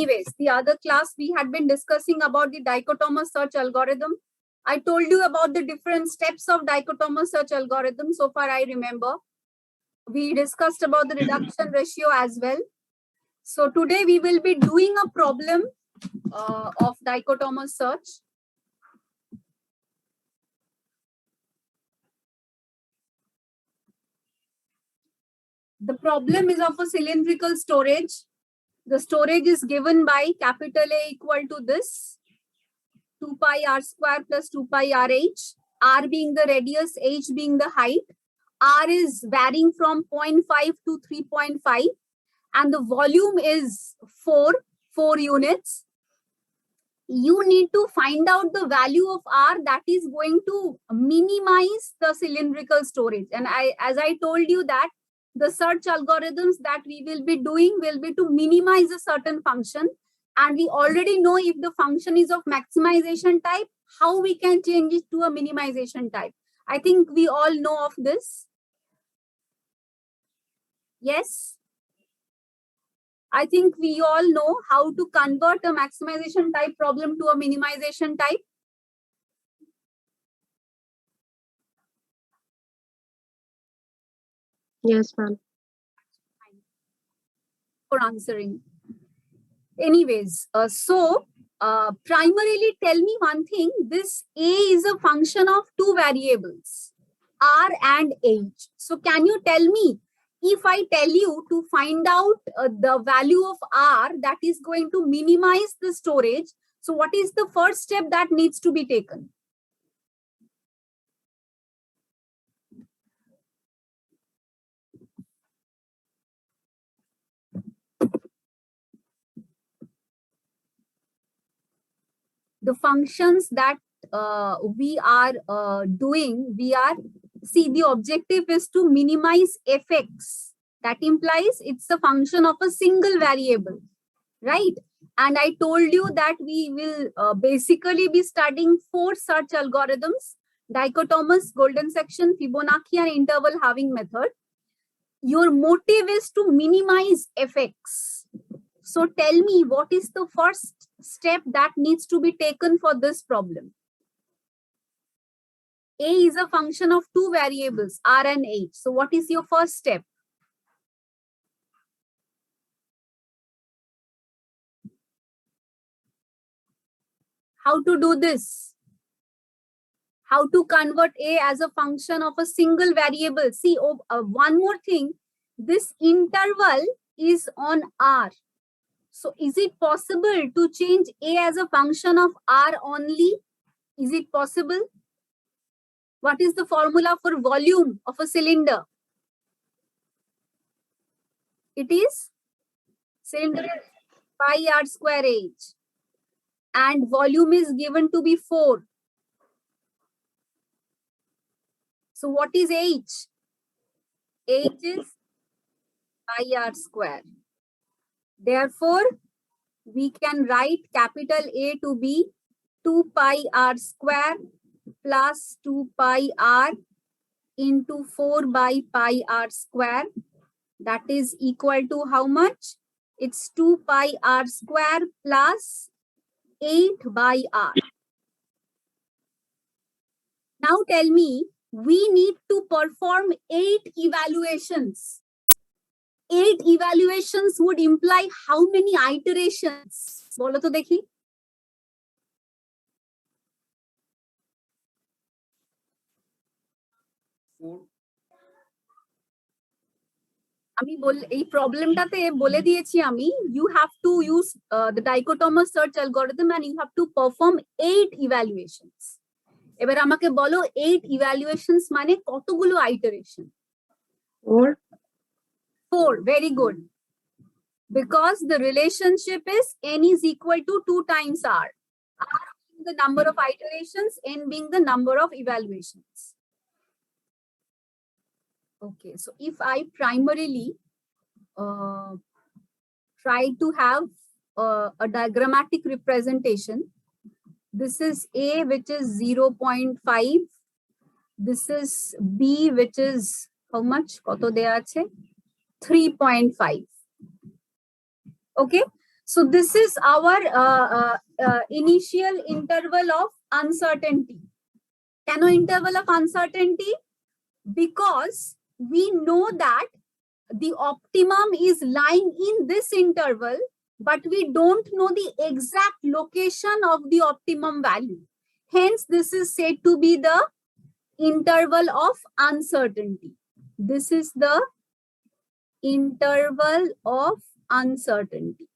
Anyways, the other class we had been discussing about the dichotomous search algorithm. I told you about the different steps of dichotomous search algorithm. So far, I remember. We discussed about the reduction ratio as well. So today we will be doing a problem of dichotomous search. The problem is of a cylindrical storage. The storage is given by capital A equal to this 2 pi r square plus 2 pi rh, r being the radius, h being the height. R is varying from 0.5 to 3.5 and the volume is 4 units. You need to find out the value of R that is going to minimize the cylindrical storage. And as I told you that the search algorithms that we will be doing will be to minimize a certain function. And we already know if the function is of maximization type, how we can change it to a minimization type. I think we all know of this. Yes. I think we all know how to convert a maximization type problem to a minimization type. Yes, ma'am. For answering. Anyways, primarily tell me one thing. This A is a function of two variables, R and H. So can you tell me, if I tell you to find out the value of R that is going to minimize the storage, so what is the first step that needs to be taken? The functions that we are doing, see, the objective is to minimize fx. That implies it's a function of a single variable, right? And I told you that we will basically be studying 4 search algorithms: dichotomous, golden section, Fibonacci, and interval halving method. Your motive is to minimize fx. So tell me, what is the first step that needs to be taken for this problem? A is a function of two variables, R and H. So what is your first step? How to do this? How to convert A as a function of a single variable? See, one more thing. This interval is on R. So is it possible to change A as a function of R only? Is it possible? What is the formula for volume of a cylinder? It is cylinder pi r square h. And volume is given to be 4. So what is h? H is pi r square. Therefore, we can write capital A to be 2 pi r square plus 2 pi r into 4 by pi r square. That is equal to how much? It's 2 pi r square plus 8 by r. Now tell me, we need to perform 8 evaluations. 8 evaluations would imply how many iterations? Bolo to dekhi. আমি এই প্রবলেমটাতে বলে দিয়েছি আমি, you have to use the dichotomous search algorithm and you have to perform 8 evaluations. এবার আমাকে বলো 8 evaluations মানে কতগুলো iteration? 4. Very good. Because the relationship is n is equal to 2 times r. R being the number of iterations, n being the number of evaluations. Okay, so if I primarily try to have a diagrammatic representation, this is A, which is 0.5. This is B, which is how much? Koto deya ache? 3.5. Okay, So this is our initial interval of uncertainty. Can interval of uncertainty? Because we know that the optimum is lying in this interval, but we don't know the exact location of the optimum value. Hence, this is said to be the interval of uncertainty. This is the interval of uncertainty.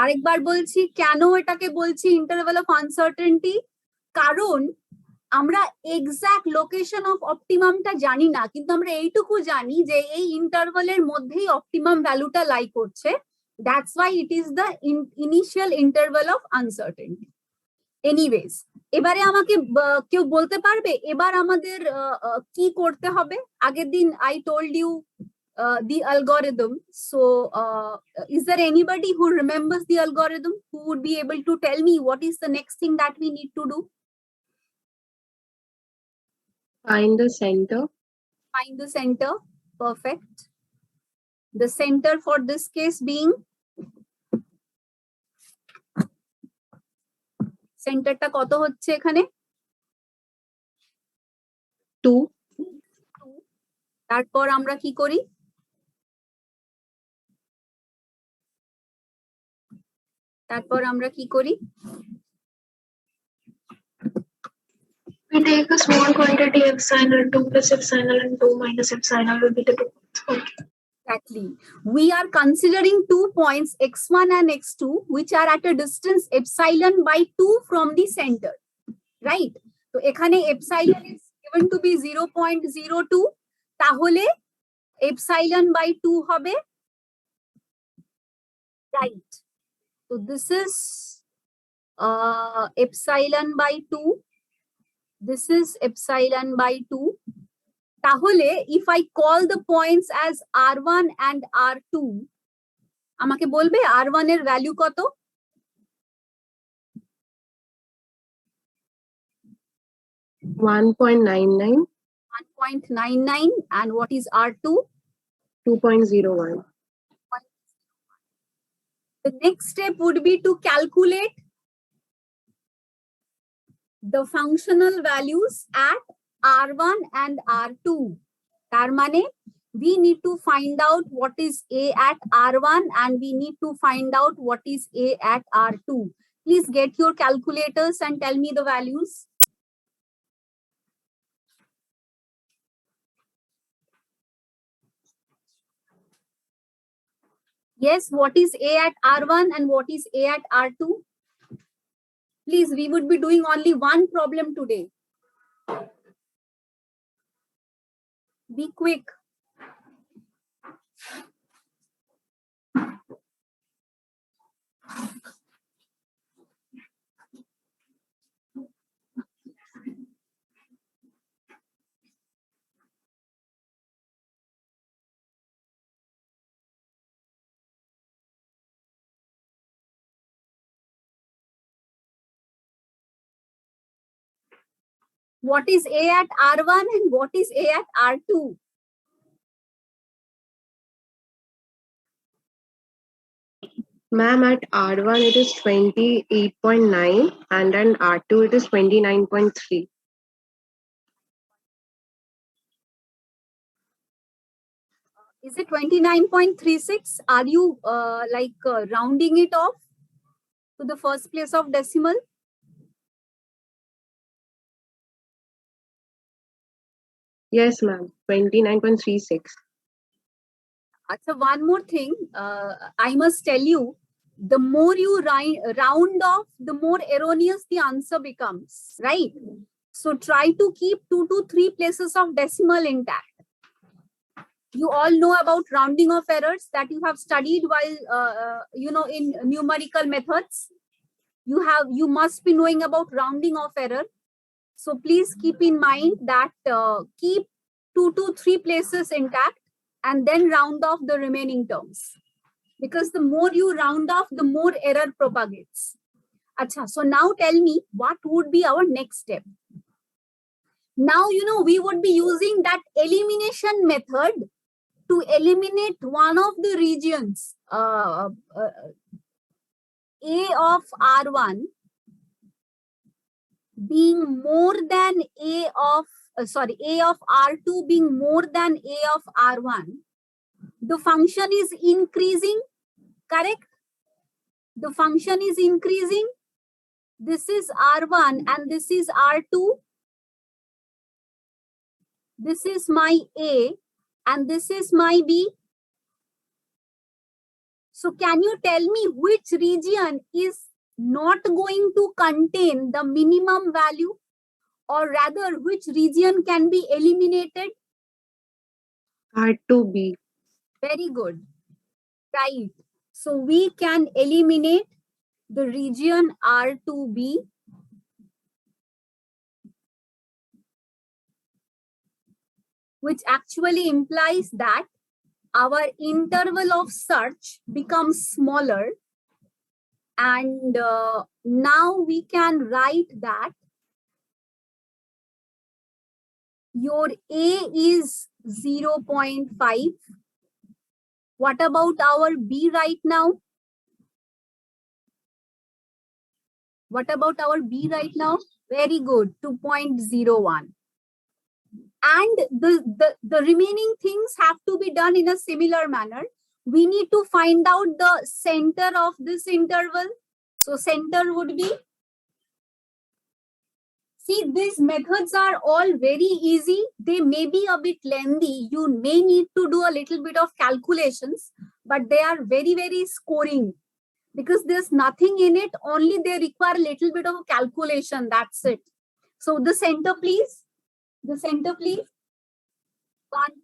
আরেকবার বলছি কেন এটাকে বলছি interval of uncertainty, কারণ আমরা exact location of অপটিমামটা জানি না, কিন্তু আমরা এইটুকু জানি যে এই ইন্টারভালের মধ্যেই অপটিমাম ভ্যালুটা লাই করছে। That's why it is the initial interval of uncertainty. Anyways, এবারে আমাকে কেউ বলতে পারবে এবার আমাদের কি করতে হবে? আগের দিন I told you the algorithm. So is there anybody who remembers the algorithm who would be able to tell me what is the next thing that we need to do? Find the center. Find the center. Perfect. The center for this case being সেন্টারটা কত হচ্ছে এখানে? 2. তারপর আমরা কি করি? We take a small quantity epsilon, 2 plus epsilon and 2 minus epsilon will be the 2 points. Okay. Exactly. We are considering 2 points x1 and x2 which are at a distance epsilon by 2 from the center. Right? So এখানে epsilon is given to be 0.02. তাহলে epsilon by 2 হবে, right? So this is epsilon by 2. This is epsilon by 2. তাহলে if I call the points as R1 and R2, আমাকে বলবে R1 এর value কত? 1.99. 1.99. And what is R2? 2.01. The next step would be to calculate the functional values at R1 and R2. তার মানে we need to find out what is A at R1 and we need to find out what is A at R2. Please get your calculators and tell me the values. Yes, what is A at R1 and what is A at R2? Please, we would be doing only one problem today. Be quick. What is A at R1 and what is A at R2? Ma'am, at R1 it is 28.9 and then R2 it is 29.3. Is it 29.36? Are you rounding it off to the first place of decimal? Yes, ma'am. 29.36. So one more thing, I must tell you, the more you round off, the more erroneous the answer becomes, right? So try to keep 2 to 3 places of decimal intact. You all know about rounding off errors that you have studied while, in numerical methods. You must be knowing about rounding off error. So please keep in mind that keep 2 to 3 places intact and then round off the remaining terms. Because the more you round off, the more error propagates. Achha, so now tell me what would be our next step. Now, we would be using that elimination method to eliminate one of the regions, A of R1 being more than A of R2 being more than A of R1, the function is increasing, correct? The function is increasing. This is R1 and this is R2. This is my A and this is my B. So can you tell me which region is not going to contain the minimum value, or rather which region can be eliminated? R2B. Very good. Right. So we can eliminate the region R2B, which actually implies that our interval of search becomes smaller. And now we can write that your A is 0.5. What about our B right now? What about our B right now? Very good, 2.01. And the remaining things have to be done in a similar manner. We need to find out the center of this interval. So center would be, see, these methods are all very easy. They may be a bit lengthy. You may need to do a little bit of calculations, but they are very, very scoring because there's nothing in it. Only they require a little bit of a calculation. That's it. So the center, please. The center, please.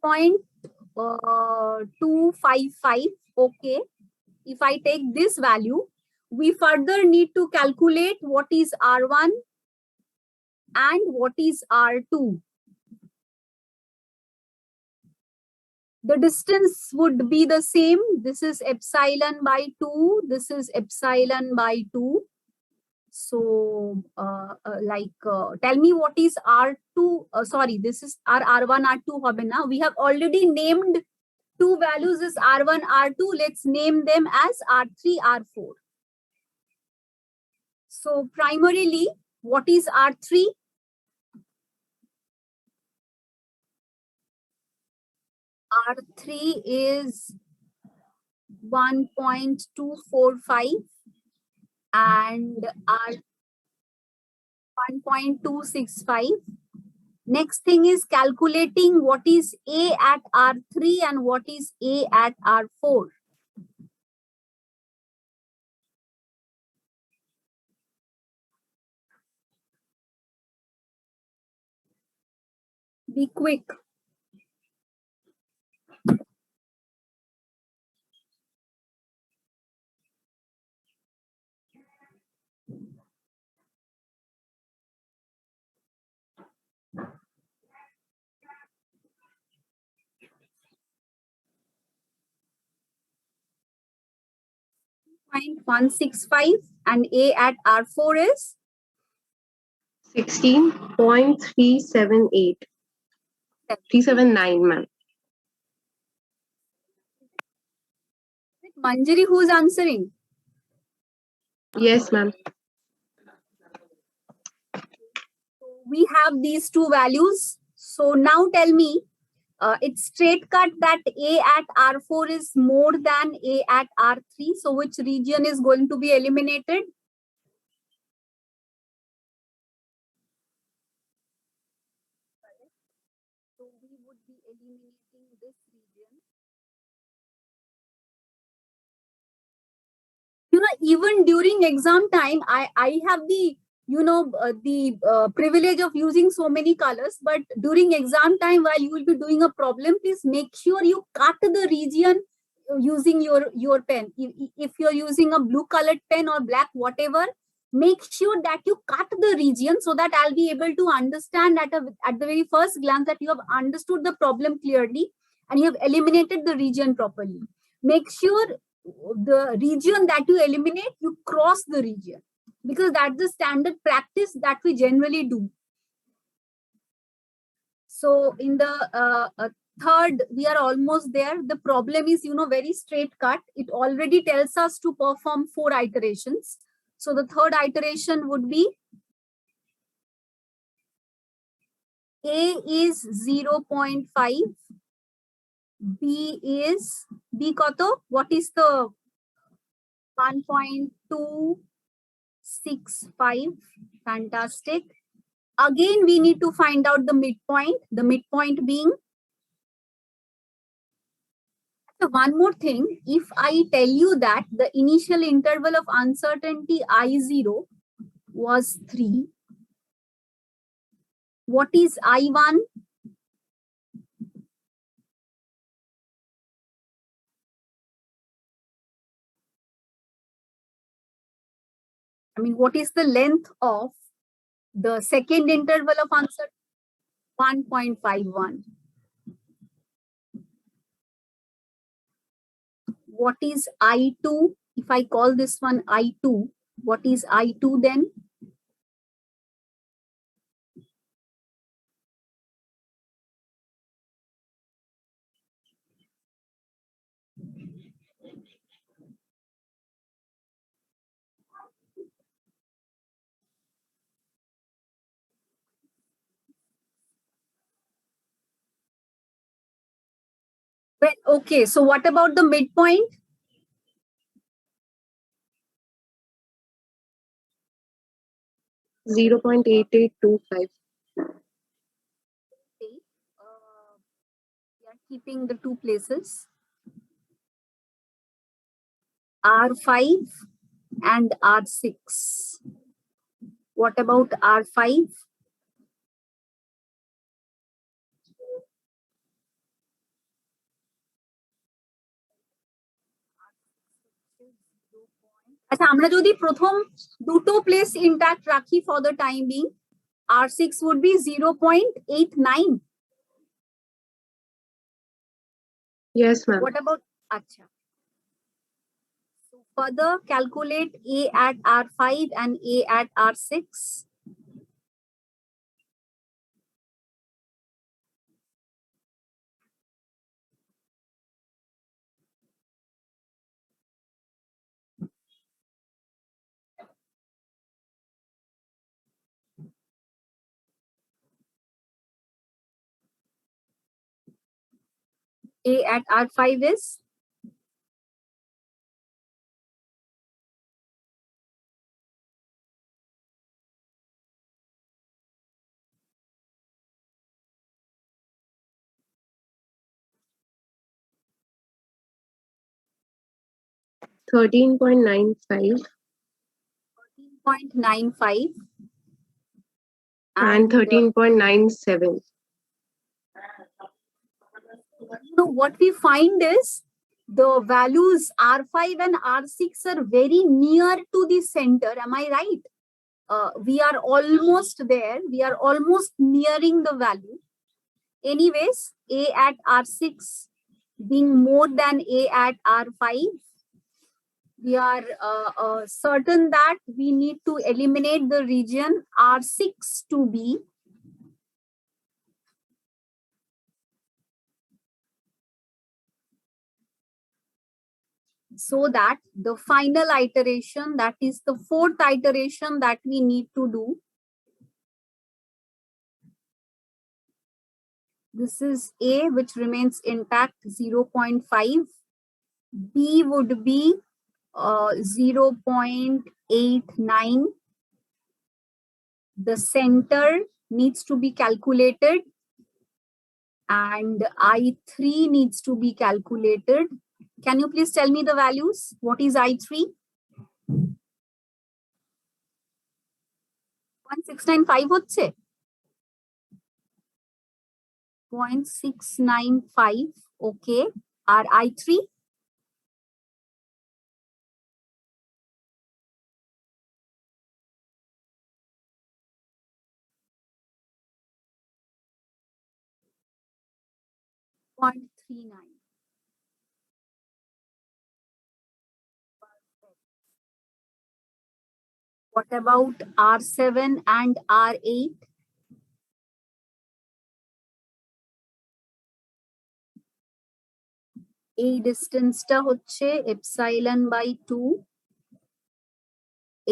1.255. Okay. If I take this value, we further need to calculate what is R1 and what is R2. The distance would be the same. This is epsilon by 2. This is epsilon by 2. So, tell me what is R2. This is R1, R2 hobe na. We have already named two values as R1, R2. Let's name them as R3, R4. So, primarily, what is R3? R3 is 1.245 and R 1.265. Next thing is calculating what is A at R3 and what is A at R4. Be quick. .165 and A at R4 is 16.378. 379, ma'am. Manjari, who is answering? Yes, ma'am. We have these two values. So now tell me, it's straight cut that A at R4 is more than A at R3. So which region is going to be eliminated? So we would be eliminating this region. You know, even during exam time, I have the privilege of using so many colors, but during exam time, while you will be doing a problem, please make sure you cut the region using your pen. If you're using a blue colored pen or black, whatever, make sure that you cut the region so that I'll be able to understand at the very first glance that you have understood the problem clearly and you have eliminated the region properly. Make sure the region that you eliminate, you cross the region, because that's the standard practice that we generally do. So in the third, we are almost there. The problem is, very straight cut. It already tells us to perform 4 iterations. So the third iteration would be A is 0.5. B koto? What is the 1.265? Fantastic. Again, we need to find out the midpoint. The midpoint being. So one more thing, if I tell you that the initial interval of uncertainty I0 was 3, what is I1? I mean, what is the length of the second interval of uncertainty? 1.51. What is I2? If I call this one I2, what is I2 then? Well, okay, so what about the midpoint? Zero 0.8825. We are keeping the two places. R5 and R6. What about R5? আচ্ছা আমরা যদি প্রথম দুটো place intact রাখি for the time being, R6 would be 0.89. Yes, ma'am. What about acha? So further calculate A at R5 and A at R6. A at R5 is 13.95 13.95 and 13.97. What we find is the values R5 and R6 are very near to the center. Am I right? We are almost there. We are almost nearing the value. Anyways, A at R6 being more than A at R5, we are certain that we need to eliminate the region R6 to be so that the final iteration, that is the fourth iteration that we need to do. This is A, which remains intact, 0.5. B would be 0.89. The center needs to be calculated and I3 needs to be calculated. Can you please tell me the values? What is I3? 0.695 হচ্ছে 0.695. Okay. R I3? .39. What about R7 and R8? এই ডিস্টেন্সটা হচ্ছে epsilon by 2,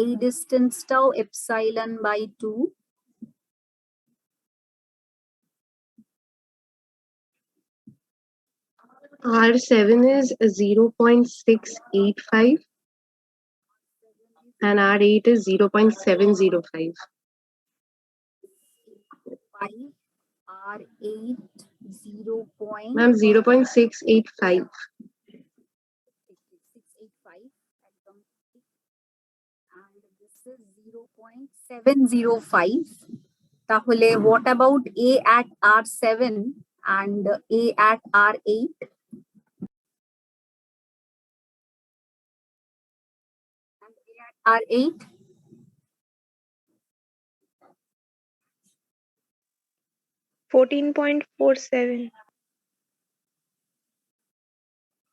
এই ডিস্টেন্সটাও epsilon by 2, R7 is 0.685 and R8 is 0.705. 5 R8 0.685, Ma'am, 0.685. একদম ঠিক, and this is 0.705. তাহলে what about A at R7 and A at R8? And A at R8? $14.47.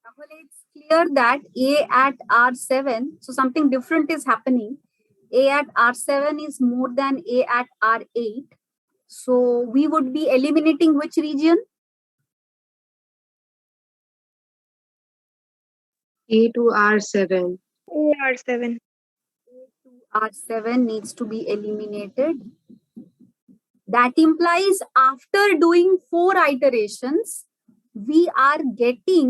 তাহলে it's clear that A at R7, so something different is happening. A at R7 is more than A at R8. So we would be eliminating which region? A to R7. R7. R7 needs to be eliminated. That implies after doing 4 iterations, we are getting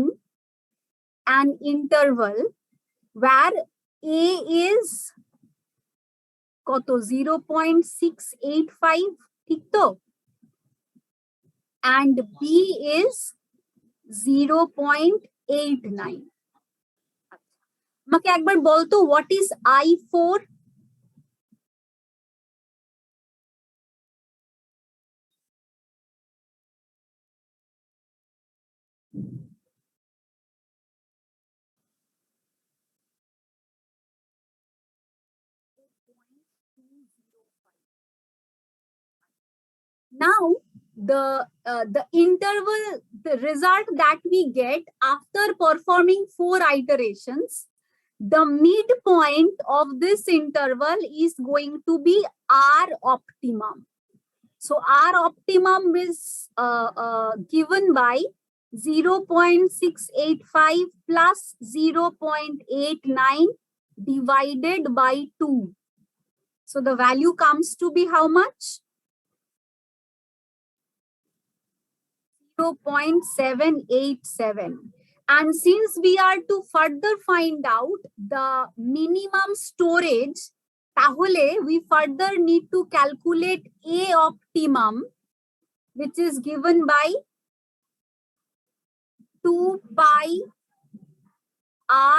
an interval where A is কত 0.685, ঠিক তো, and B is 0.89. আমাকে একবার বলতো what is I4? Now the interval, the result that we get after performing 4 iterations, the midpoint of this interval is going to be R optimum. So R optimum is given by 0.685 plus 0.89 divided by 2. So the value comes to be how much? 0.787. And since we are to further find out the minimum storage, tahole we further need to calculate A optimum, which is given by 2 pi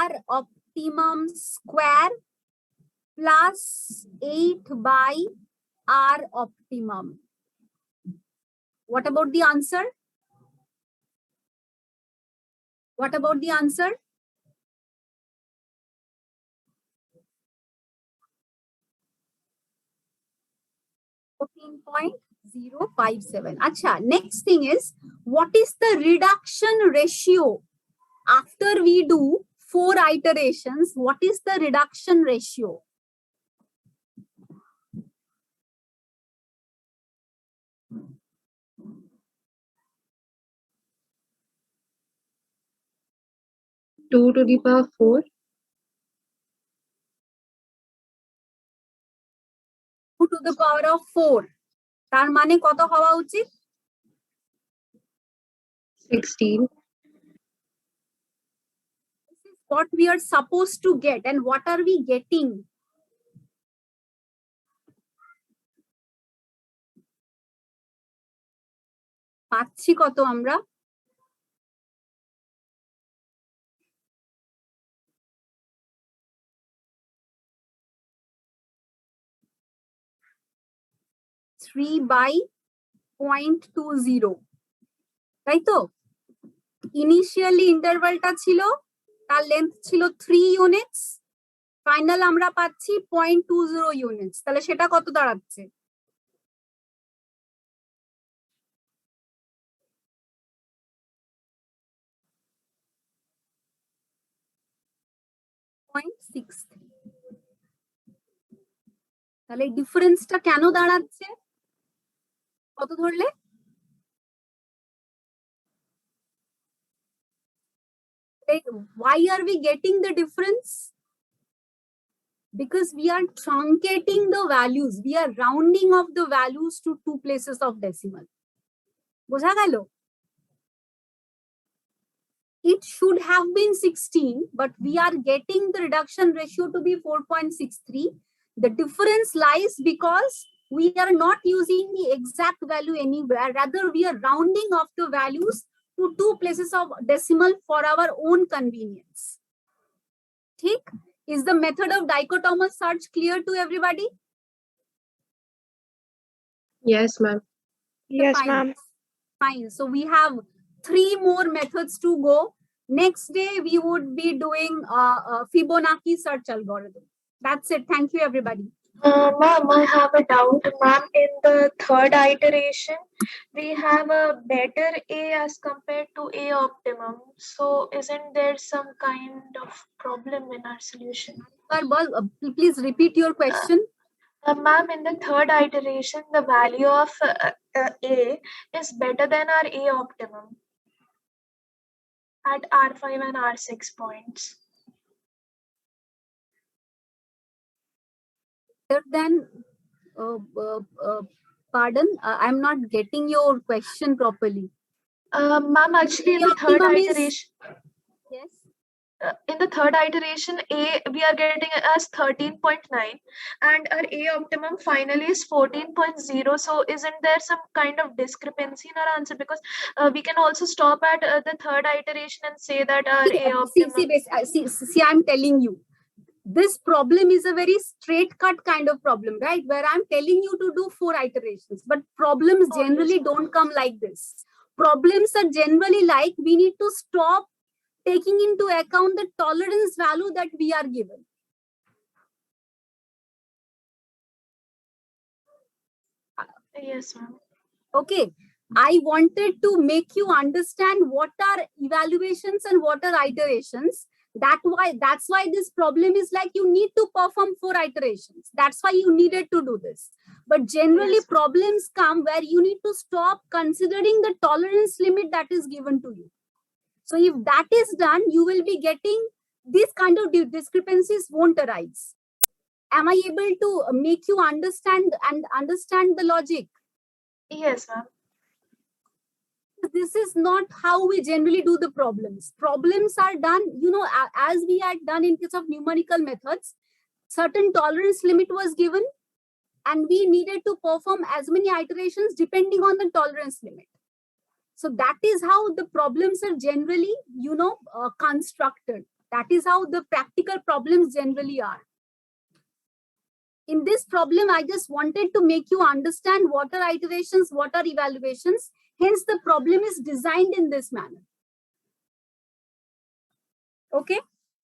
R optimum square plus 8 by R optimum. What about the answer? What about the answer? .057. Acha, next thing is, what is the reduction ratio after we do 4 iterations? What is the reduction ratio? Two to the power 4. 2 to the power of 4. তার মানে কত হওয়া উচিত? 16. This is what we are supposed to get, and what are we getting? পাচ্ছি কত আমরা? Three by 0.20, তাই তো? ইনিশিয়ালি ইন্টারভালটা ছিল, তার লেন্থ ছিল 3 ইউনিটস, ফাইনাল আমরা পাচ্ছি 0.20 ইউনিটস, তাহলে সেটা কত দাঁড়াচ্ছে? 0.63. তাহলে ডিফারেন্সটা কেন দাঁড়াচ্ছে? কত ধরলে? Why are we getting the difference? Because we are truncating the values. We are rounding off the values to 2 places of decimal. Bujha gelo? It should have been 16, but we are getting the reduction ratio to be 4.63. The difference lies because we are not using the exact value anywhere. Rather, we are rounding off the values to 2 places of decimal for our own convenience. Thik? Is the method of dichotomous search clear to everybody? Yes, ma'am. Yes, Fine. ma'am. Fine. So we have 3 more methods to go. Next day, we would be doing Fibonacci search algorithm. That's it. Thank you, everybody. Ma'am, I have a doubt. Ma'am, in the third iteration, we have a better A as compared to A optimum. So isn't there some kind of problem in our solution? Please repeat your question. Ma'am, in the third iteration, the value of A is better than our A optimum at R5 and R6 points. Then, pardon, I'm not getting your question properly. Ma'am, actually, in the third Optimum is- iteration, Yes. in the third iteration, A we are getting as 13.9 and our A optimum finally is 14.0. So isn't there some kind of discrepancy in our answer? Because we can also stop at the third iteration and say that our A optimum. See, I'm telling you, this problem is a very straight cut kind of problem, right? Where I'm telling you to do 4 iterations, but problems Oh, yes, generally ma'am. don't come like this. Problems are generally like, we need to stop taking into account the tolerance value that we are given. Yes, ma'am. Okay. I wanted to make you understand what are evaluations and what are iterations. That's why this problem is like, you need to perform 4 iterations. That's why you needed to do this. But generally, Yes. problems come where you need to stop considering the tolerance limit that is given to you. So if that is done, you will be getting these kind of discrepancies won't arise. Am I able to make you understand the logic? Yes, ma'am. This is not how we generally do the problems. Problems are done, as we had done in case of numerical methods. Certain tolerance limit was given, and we needed to perform as many iterations depending on the tolerance limit. So that is how the problems are generally, constructed. That is how the practical problems generally are. In this problem, I just wanted to make you understand what are iterations, what are evaluations. Hence, the problem is designed in this manner. Okay.